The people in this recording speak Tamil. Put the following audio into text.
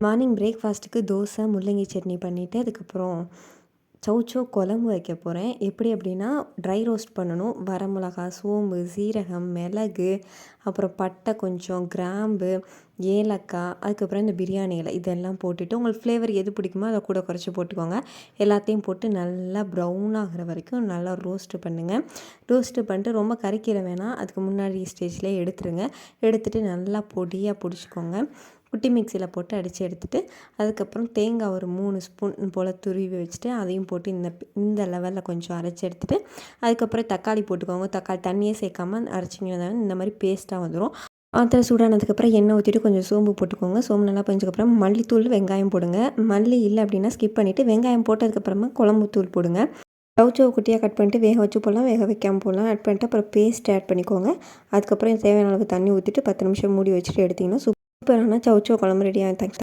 மார்னிங் பிரேக்ஃபாஸ்ட்டுக்கு தோசை, முள்ளங்கி சட்னி பண்ணிவிட்டு அதுக்கப்புறம் சௌசௌ குழம்பு வைக்க போகிறேன். எப்படி அப்படின்னா ட்ரை ரோஸ்ட் பண்ணணும். வரமிளகா, சோம்பு, சீரகம், மிளகு, அப்புறம் பட்டை கொஞ்சம், கிராம்பு, ஏலக்காய், அதுக்கப்புறம் இந்த பிரியாணி இலை இதெல்லாம் போட்டுட்டு உங்களுக்கு ஃப்ளேவர் எது பிடிக்குமோ அதை கூட குறைச்சி போட்டுக்கோங்க. எல்லாத்தையும் போட்டு நல்லா ப்ரௌன் ஆகிற வரைக்கும் நல்லா ரோஸ்ட்டு பண்ணுங்கள். ரோஸ்ட்டு பண்ணிட்டு ரொம்ப கறிக்கிற வேணாம். அதுக்கு முன்னாடி ஸ்டேஜ்லேயே எடுத்துருங்க. எடுத்துகிட்டு நல்லா பொடியாக பிடிச்சிக்கோங்க. குட்டி மிக்சியில் போட்டு அடித்து எடுத்துகிட்டு அதுக்கப்புறம் தேங்காய் ஒரு 3 ஸ்பூன் போல் துருவி வச்சுட்டு அதையும் போட்டு இந்த லெவலில் கொஞ்சம் அரைச்சி எடுத்துகிட்டு அதுக்கப்புறம் தக்காளி போட்டுக்கோங்க. தக்காளி தண்ணியே சேர்க்காமல் அரைச்சிங்கன்னா இந்த மாதிரி பேஸ்ட்டாக வந்துடும். பாத்திரம் சூடானதுக்கப்புறம் எண்ணெய் ஊற்றிட்டு கொஞ்சம் சோம்பு போட்டுக்கோங்க. சோம்பு நல்லா பொரிஞ்சதுக்கப்புறம் மல்லித்தூள், வெங்காயம் போடுங்க. மல்லி இல்லை அப்படின்னா ஸ்கிப் பண்ணிவிட்டு வெங்காயம் போட்டதுக்கப்புறமா குழம்பு தூள் போடுங்க. சௌசௌ குட்டியாக கட் பண்ணிட்டு வேக வச்சு போடலாம், வேக வைக்காமல் போடலாம். ஆட் பண்ணிட்டு அப்புறம் பேஸ்ட் ஆட் பண்ணிக்கோங்க. அதுக்கப்புறம் தேவையான அளவுக்கு தண்ணி ஊற்றிட்டு 10 நிமிஷம் மூடி வச்சுட்டு எடுத்திங்கன்னா சூப்பரான சௌசௌ குழம்பு ரெடி ஆகும். தேங்க்ஸ்.